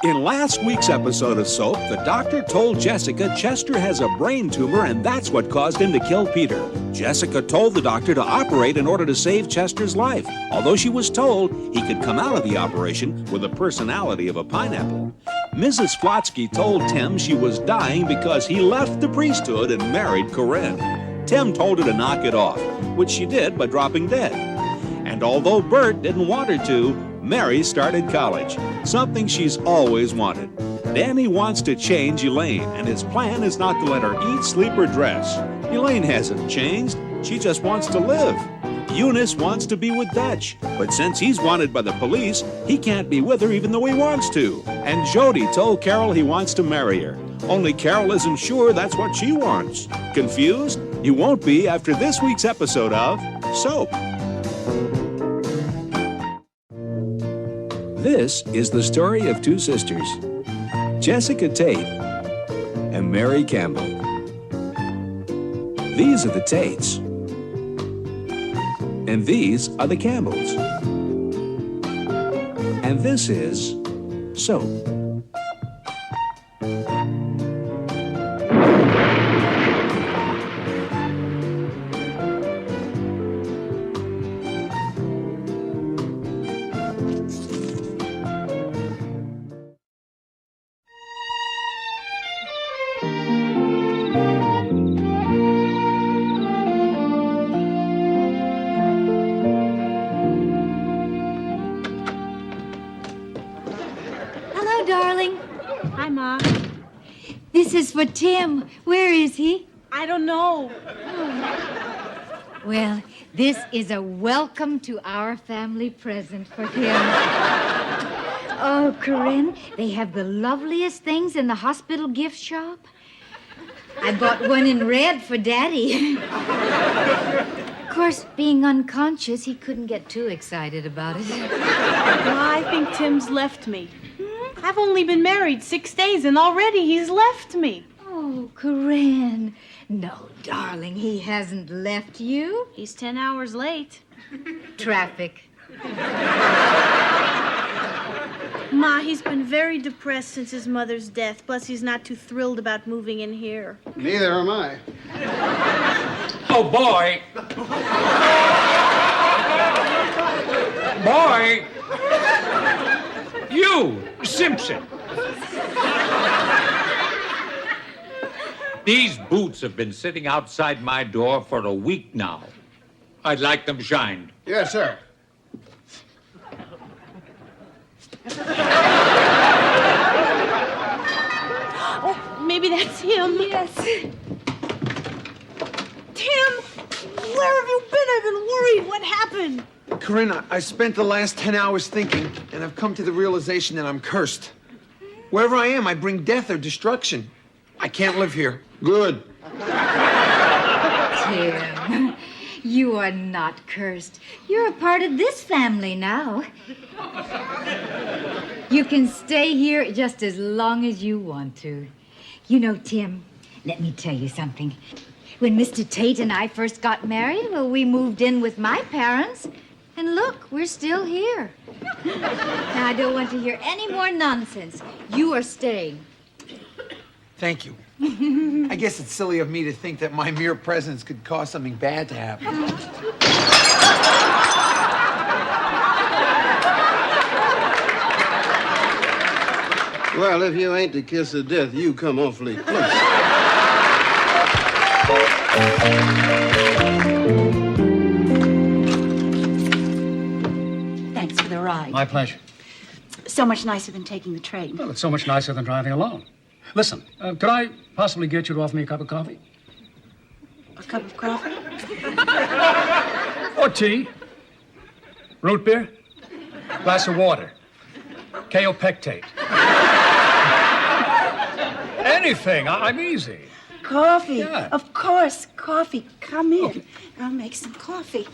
In last week's episode of Soap, the doctor told Jessica Chester has a brain tumor and that's what caused him to kill Peter. Jessica told the doctor to operate in order to save Chester's life, although she was told he could come out of the operation with the personality of a pineapple. Mrs. Flotsky told Tim she was dying because he left the priesthood and married Corinne. Tim told her to knock it off, which she did by dropping dead. And although Bert didn't want her to, Mary started college, something she's always wanted. Danny wants to change Elaine, and his plan is not to let her eat, sleep, or dress. Elaine hasn't changed. She just wants to live. Eunice wants to be with Dutch, but since he's wanted by the police, he can't be with her even though he wants to. And Jody told Carol he wants to marry her. Only Carol isn't sure that's what she wants. Confused? You won't be after this week's episode of Soap. This is the story of two sisters, Jessica Tate and Mary Campbell. These are the Tates, and these are the Campbells. And this is Soap. Darling. Hi, Ma. This is for Tim. Where is he? I don't know. Well, this is a welcome to our family present for him. Oh, Corinne, they have the loveliest things in the hospital gift shop. I bought one in red for Daddy. Of course, being unconscious, he couldn't get too excited about it. Ma, I think Tim's left me. I've only been married 6 days, and already he's left me. Oh, Corinne. No, darling, he hasn't left you. He's 10 hours late. Traffic. Ma, he's been very depressed since his mother's death. Plus, he's not too thrilled about moving in here. Neither am I. Oh, boy. Boy. You, Simpson. These boots have been sitting outside my door for a week now. I'd like them shined. Yes, sir. Oh, maybe that's him. Yes. Tim, where have you been? I've been worried. What happened? Corinne, I spent the last 10 hours thinking, and I've come to the realization that I'm cursed. Wherever I am, I bring death or destruction. I can't live here. Good. Tim, you are not cursed. You're a part of this family now. You can stay here just as long as you want to. You know, Tim, let me tell you something. When Mr. Tate and I first got married, well, we moved in with my parents. And look, we're still here. Now, I don't want to hear any more nonsense. You are staying. Thank you. I guess it's silly of me to think that my mere presence could cause something bad to happen. Well, if you ain't the kiss of death, you come awfully close. Thanks for the ride. My pleasure. So much nicer than taking the train. Well, it's so much nicer than driving alone. Listen, could I possibly get you to offer me a cup of coffee? A cup of coffee? Or tea? Root beer? Glass of water? Kaopectate? Anything. I'm easy. Coffee. Yeah. Of course, coffee. Come in. Okay. I'll make some coffee.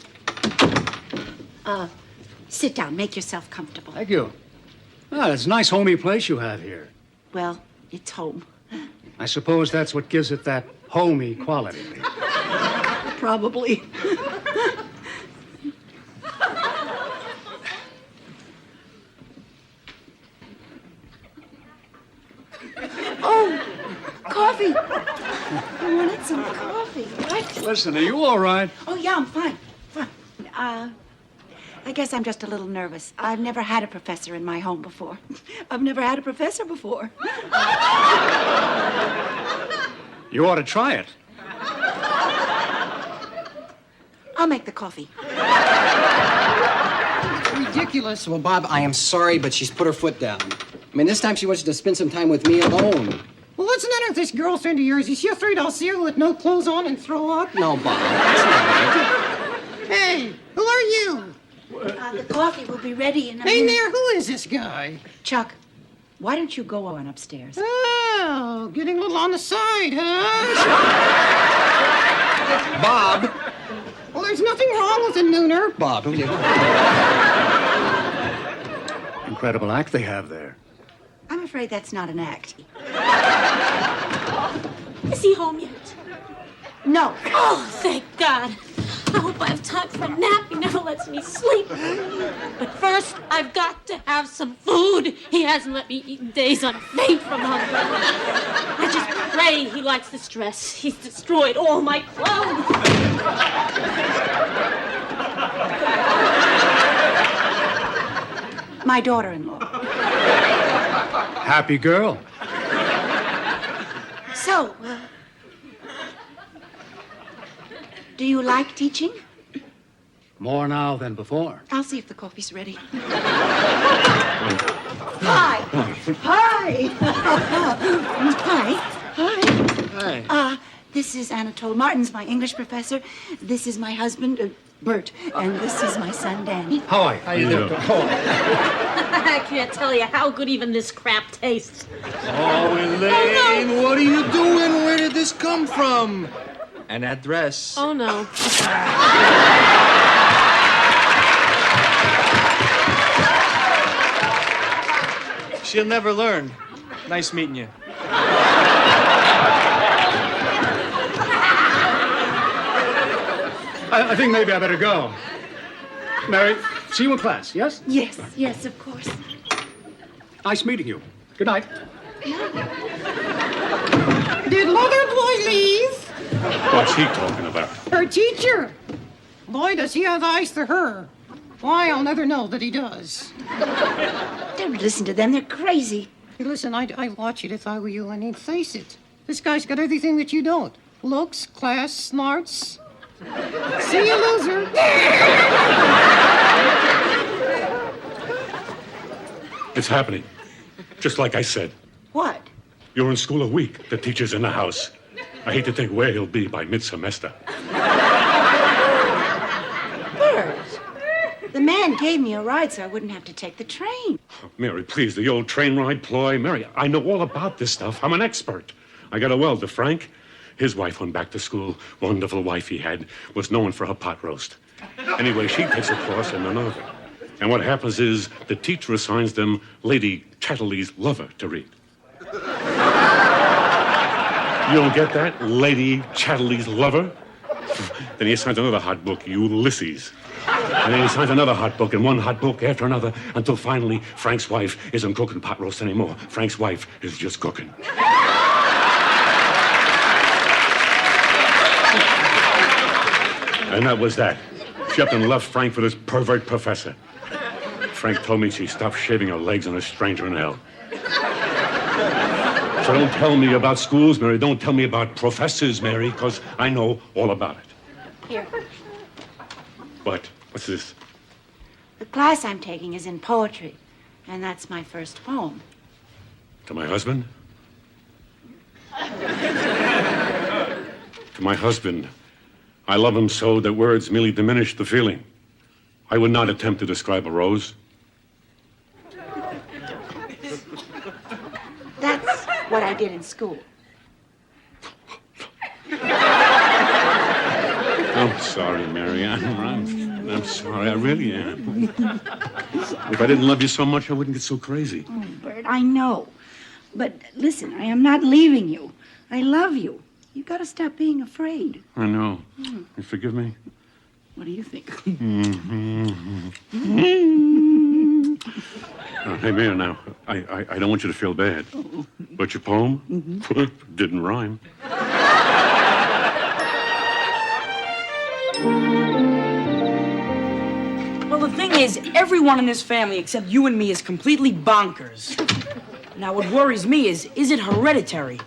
Sit down. Make yourself comfortable. Thank you. Ah, it's a nice homey place you have here. Well, it's home. I suppose that's what gives it that homey quality. Probably. Oh, coffee. I wanted some coffee. What? Listen, are you all right? Oh, yeah, I'm fine. Fine. I guess I'm just a little nervous. I've never had a professor in my home before. I've never had a professor before. You ought to try it. I'll make the coffee. Ridiculous. Well, Bob, I am sorry, but she's put her foot down. I mean, this time she wants you to spend some time with me alone. Well, what's the matter with this girlfriend of yours? Is she afraid I'll see her with no clothes on and throw up? No, Bob, that's not it. Hey, who are you? The coffee will be ready in a Hey minute. there, who is this guy? Chuck, why don't you go on upstairs? Oh, getting a little on the side, huh? Bob! Well, there's nothing wrong with a nooner. Bob, who you... Incredible act they have there. I'm afraid that's not an act. Is he home yet? No. Oh, thank God. I hope I have time for a nap. He never lets me sleep. But first, I've got to have some food. He hasn't let me eat in days. I'm faint from hunger. I just pray he likes the stress. He's destroyed all my clothes. My daughter-in-law. Happy girl. So, do you like teaching? More now than before. I'll see if the coffee's ready. Hi. Hi. Hi. Hi. This is Anatole Martins, my English professor. This is my husband, Bert. And this is my son, Danny. How are you? How you doing? I can't tell you how good even this crap tastes. Oh, Elaine, what are you doing? Where did this come from? And that dress. Oh, no. She'll never learn. Nice meeting you. I think maybe I better go. Mary, see you in class, yes? Yes, yes, of course. Nice meeting you. Good night. Did Mother Boy leave? What's he talking about? Her teacher. Boy, does he have eyes for her. Why, I'll never know that he does. Don't listen to them. They're crazy. Hey, listen, I'd watch it if I were you, and he'd face it. This guy's got everything that you don't. Looks, class, smarts. See you, loser. It's happening. Just like I said. What? You're in school a week. The teacher's in the house. I hate to think where he'll be by mid-semester. Bert, the man gave me a ride so I wouldn't have to take the train. Mary, please, the old train ride ploy. Mary, I know all about this stuff. I'm an expert. I got a welder, Frank. His wife went back to school. Wonderful wife he had. Was known for her pot roast. Anyway, she takes a course in Minerva. And what happens is the teacher assigns them Lady Chatterley's Lover to read. You don't get that? Lady Chatterley's Lover? Then he assigns another hot book, Ulysses. And then he assigns another hot book and one hot book after another until finally Frank's wife isn't cooking pot roast anymore. Frank's wife is just cooking. And that was that. She up and left Frank for this pervert professor. Frank told me she stopped shaving her legs on a stranger in hell. So don't tell me about schools, Mary. Don't tell me about professors, Mary, because I know all about it. Here. What? What's this? The class I'm taking is in poetry, and that's my first poem. To my husband? To my husband. I love him so that words merely diminish the feeling. I would not attempt to describe a rose. That's what I did in school. I'm sorry, Mary. I'm sorry. I really am. If I didn't love you so much, I wouldn't get so crazy. Oh, Bert, I know. But listen, I am not leaving you. I love you. You gotta stop being afraid. I know. You forgive me? What do you think? Hey, Mary, now, I don't want you to feel bad. What's your poem? Mm-hmm. Didn't rhyme. Well, the thing is, everyone in this family except you and me is completely bonkers. Now, what worries me is it hereditary?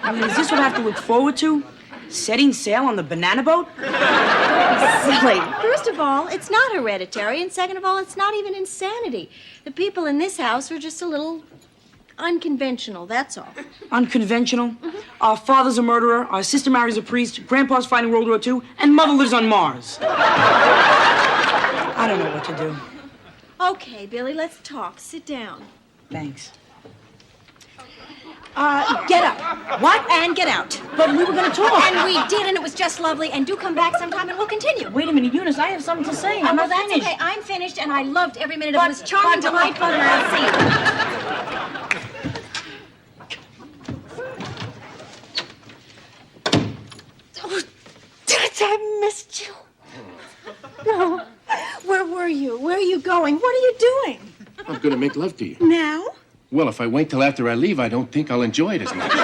I mean, is this what I have to look forward to? Setting sail on the banana boat? Silly. First of all, it's not hereditary, and second of all, it's not even insanity. The people in this house are just a little unconventional, that's all. Unconventional? Our father's a murderer, our sister marries a priest, grandpa's fighting World War II, and mother lives on Mars. I don't know what to do. Okay, Billy, let's talk. Sit down. Thanks. Get up. What? And get out. But we were going to talk. And we did, and it was just lovely. And do come back sometime, and we'll continue. Wait a minute, Eunice, I have something to say. I'm well, not that's finished. okay. I'm finished, and I loved every minute of it. It was charming, delightful, and I'll see you. Oh, Dad, I missed you. No. Where were you? Where are you going? What are you doing? I'm going to make love to you. Now? Well, if I wait till after I leave, I don't think I'll enjoy it as much. Wait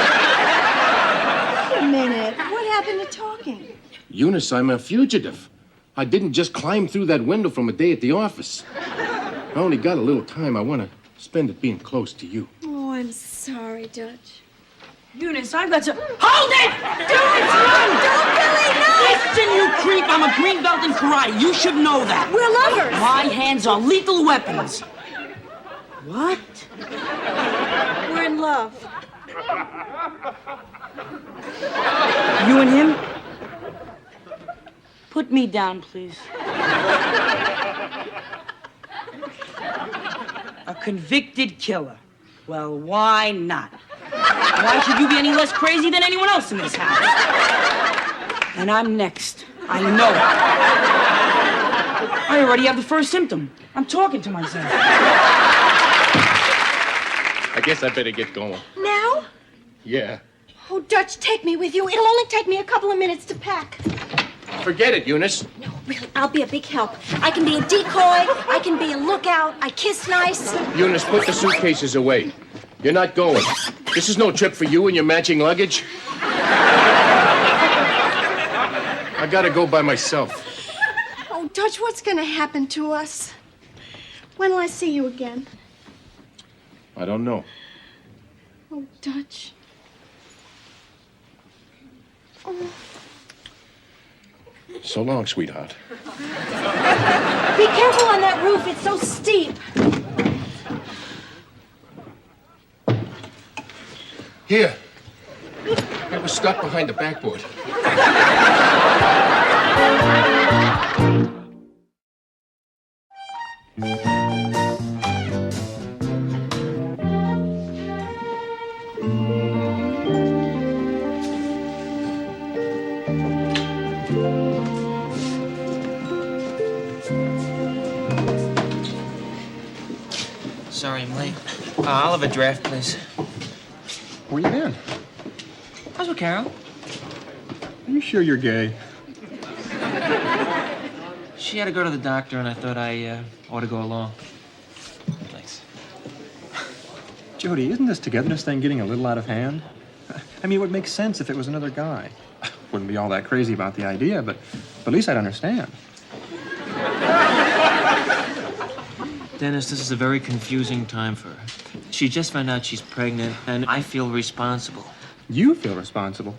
a minute. What happened to talking? Eunice, I'm a fugitive. I didn't just climb through that window from a day at the office. I only got a little time. I want to spend it being close to you. Oh, I'm sorry, Dutch. Eunice, I've got to... Hold it! Eunice, run! Don't, Billy, no! Listen, you creep. I'm a green belt in karate. You should know that. We're lovers. My hands are lethal weapons. What? We're in love. You and him? Put me down, please. A convicted killer. Well, why not? Why should you be any less crazy than anyone else in this house? And I'm next. I know it. I already have the first symptom. I'm talking to myself. I guess I better get going. Now? Yeah. Oh, Dutch, take me with you. It'll only take me a couple of minutes to pack. Forget it, Eunice. No, really, I'll be a big help. I can be a decoy. I can be a lookout. I kiss nice. Eunice, put the suitcases away. You're not going. This is no trip for you and your matching luggage. I gotta go by myself. Oh, Dutch, what's going to happen to us? When will I see you again? I don't know. Oh, Dutch. Oh. So long, sweetheart. Be careful on that roof. It's so steep. Here. I was stuck behind the backboard. Sorry I'm late. I'll have a draft, please. Where you been? I was with Carol. Are you sure you're gay? She had to go to the doctor, and I thought I ought to go along. Thanks. Jody, isn't this togetherness thing getting a little out of hand? I mean, it would make sense if it was another guy. Wouldn't be all that crazy about the idea, but at least I'd understand. Dennis, this is a very confusing time for her. She just found out she's pregnant, and I feel responsible. You feel responsible?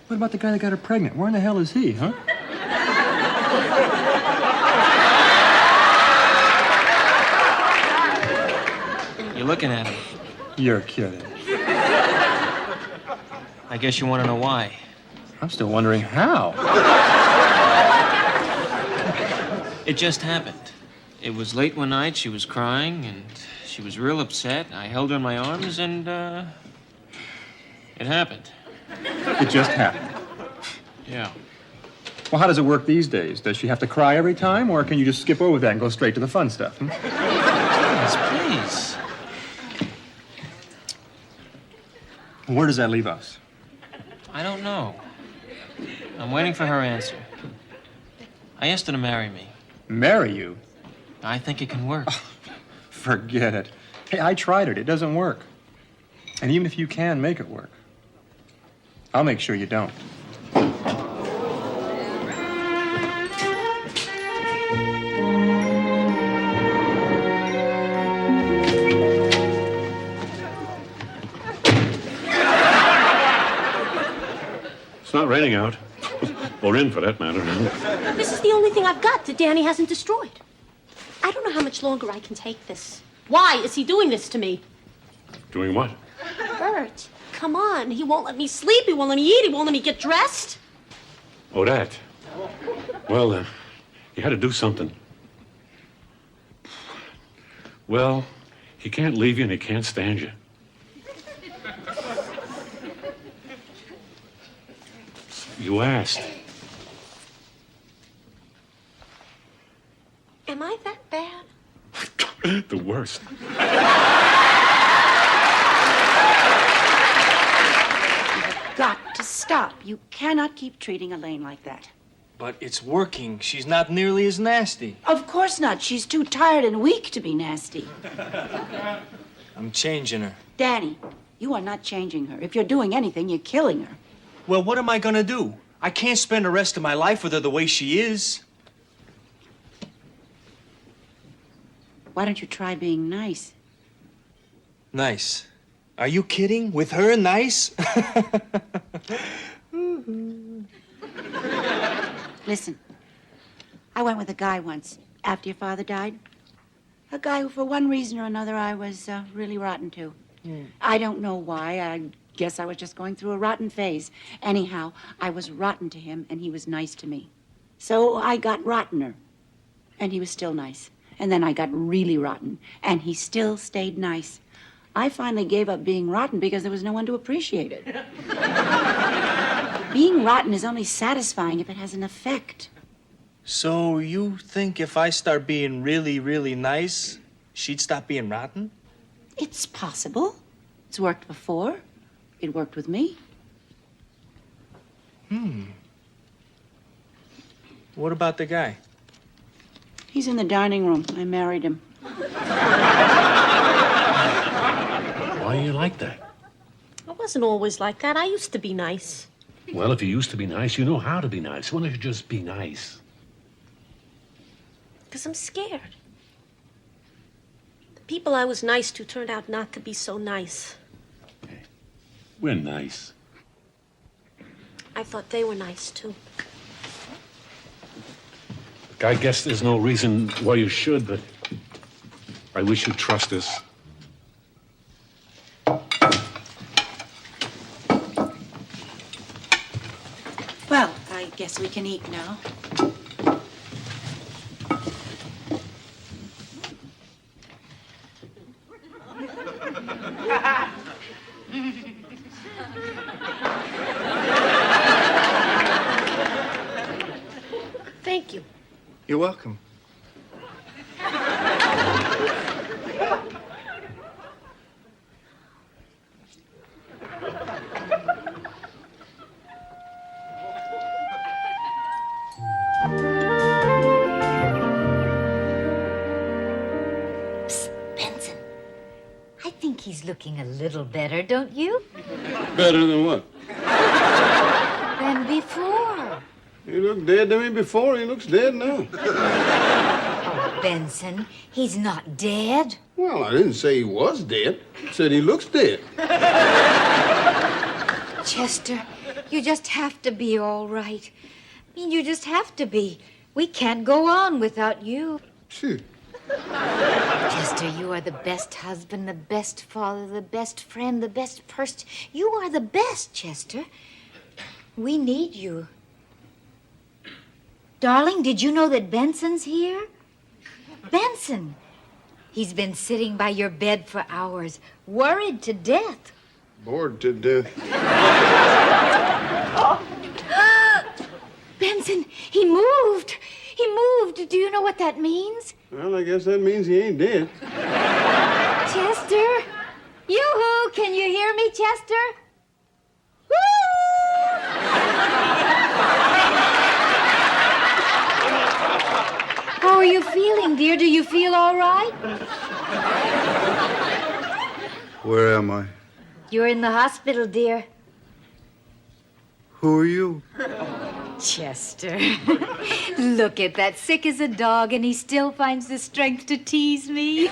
What about the guy that got her pregnant? Where in the hell is he, huh? You're looking at him. You're kidding. I guess you want to know why. I'm still wondering how. It just happened. It was late one night, she was crying, and she was real upset. I held her in my arms, and, it happened. It just happened. Yeah. Well, how does it work these days? Does she have to cry every time, or can you just skip over that and go straight to the fun stuff? Yes, please. Where does that leave us? I don't know. I'm waiting for her answer. I asked her to marry me. Marry you? I think it can work. Oh, forget it. Hey, I tried it. It doesn't work. And even if you can make it work, I'll make sure you don't. It's not raining out. Or in, for that matter. This is the only thing I've got that Danny hasn't destroyed. I don't know how much longer I can take this. Why is he doing this to me? Doing what? Bert, come on. He won't let me sleep. He won't let me eat. He won't let me get dressed. Oh, that. Well, you had to do something. Well, he can't leave you and he can't stand you. You asked. Am I that bad? The worst. Got to stop. You cannot keep treating Elaine like that. But it's working. She's not nearly as nasty. Of course not. She's too tired and weak to be nasty. I'm changing her. Danny, you are not changing her. If you're doing anything, you're killing her. Well, what am I gonna do? I can't spend the rest of my life with her the way she is. Why don't you try being nice? Nice. Are you kidding? With her, nice? Listen, I went with a guy once after your father died. A guy who, for one reason or another, I was really rotten to. I don't know why. I guess I was just going through a rotten phase. Anyhow, I was rotten to him, and he was nice to me. So I got rottener, and he was still nice. And then I got really rotten, and he still stayed nice. I finally gave up being rotten because there was no one to appreciate it. Being rotten is only satisfying if it has an effect. So you think if I start being really, really nice, she'd stop being rotten? It's possible. It's worked before. It worked with me. What about the guy? He's in the dining room. I married him. Why are you like that? I wasn't always like that. I used to be nice. Well, if you used to be nice, you know how to be nice. Why don't you just be nice? Because I'm scared. The people I was nice to turned out not to be so nice. We're nice. I thought they were nice, too. Look, I guess there's no reason why you should, but I wish you'd trust us. Well, I guess we can eat now. Thank you. You're welcome. Psst, Benson. I think he's looking a little better, don't you? Better than what? Than before. He looked dead to me before. He looks dead now. Oh, Benson, he's not dead. Well, I didn't say he was dead. I said he looks dead. Chester, you just have to be all right. I mean, you just have to be. We can't go on without you. Phew. Chester, you are the best husband, the best father, the best friend, the best person. You are the best, Chester. We need you. Darling, did you know that Benson's here? Benson. He's been sitting by your bed for hours, worried to death. Bored to death. Benson, he moved. He moved. Do you know what that means? Well, I guess that means he ain't dead. Chester? Yoo-hoo! Can you hear me, Chester? Woo! How are you feeling, dear? Do you feel all right? Where am I? You're in the hospital, dear. Who are you? Chester. Look at that, sick as a dog, and he still finds the strength to tease me.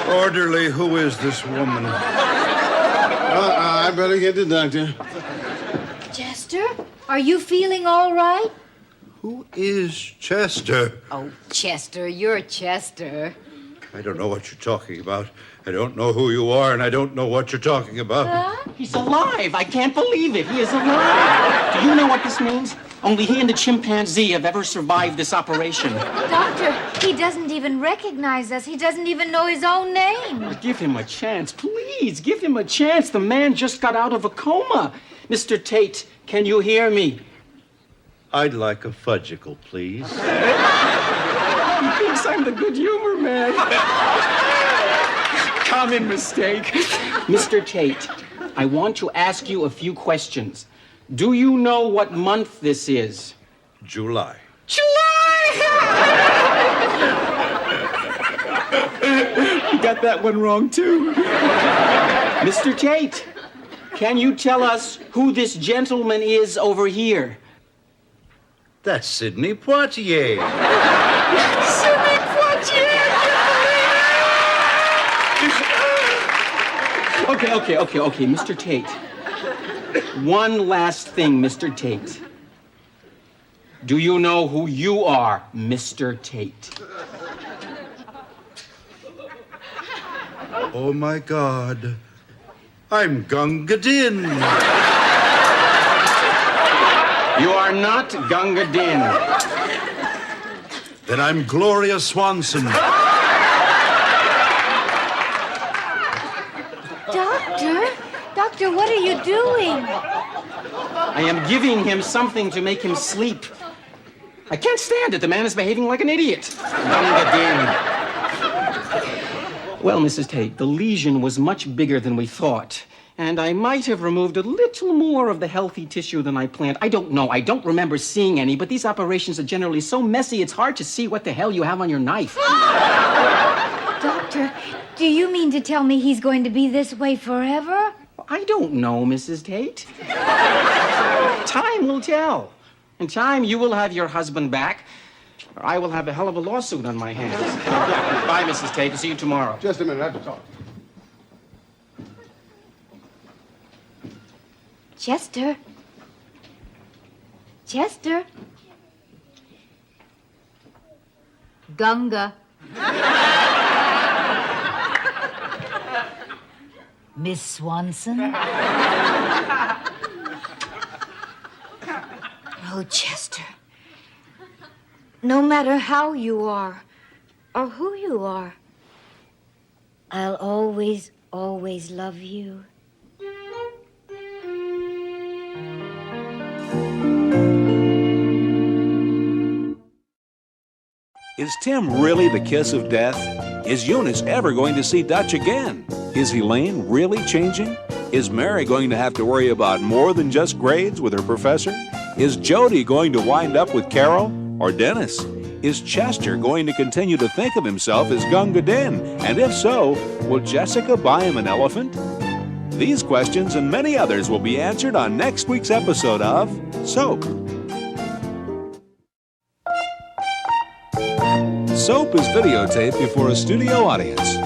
Orderly, who is this woman? I better get the doctor. Chester, are you feeling all right? Who is Chester? Oh, Chester, you're Chester. I don't know what you're talking about. I don't know who you are, and I don't know what you're talking about. He's alive. I can't believe it. He is alive. Do you know what this means? Only he and the chimpanzee have ever survived this operation. Doctor, he doesn't even recognize us. He doesn't even know his own name. But give him a chance, please. Give him a chance. The man just got out of a coma. Mr. Tate, can you hear me? I'd like a fudgicle, please. He thinks I'm the good humor man. Common mistake. Mr. Tate, I want to ask you a few questions. Do you know what month this is? July. July! You got that one wrong, too. Mr. Tate, can you tell us who this gentleman is over here? That's Sidney Poitier. Sidney Poitier! Okay, Mr. Tate. One last thing, Mr. Tate. Do you know who you are, Mr. Tate? Oh, my God. I'm Gunga Din. You are not Gunga Din. Then I'm Gloria Swanson. Doctor, what are you doing? I am giving him something to make him sleep. I can't stand it. The man is behaving like an idiot. Gunga Din. Well, Mrs. Tate, the lesion was much bigger than we thought. And I might have removed a little more of the healthy tissue than I planned. I don't know. I don't remember seeing any, but these operations are generally so messy, it's hard to see what the hell you have on your knife. Doctor, do you mean to tell me he's going to be this way forever? I don't know, Mrs. Tate. Time will tell. In time, you will have your husband back. Or I will have a hell of a lawsuit on my hands. Bye, Mrs. Tate. I'll see you tomorrow. Just a minute, I have to talk. Chester? Chester? Gunga. Miss Swanson? Oh, Chester. No matter how you are or who you are, I'll always, always love you. Is Tim really the kiss of death? Is Eunice ever going to see Dutch again? Is Elaine really changing? Is Mary going to have to worry about more than just grades with her professor? Is Jody going to wind up with Carol or Dennis? Is Chester going to continue to think of himself as Gunga Din? And if so, will Jessica buy him an elephant? These questions and many others will be answered on next week's episode of Soap. Soap is videotaped before a studio audience.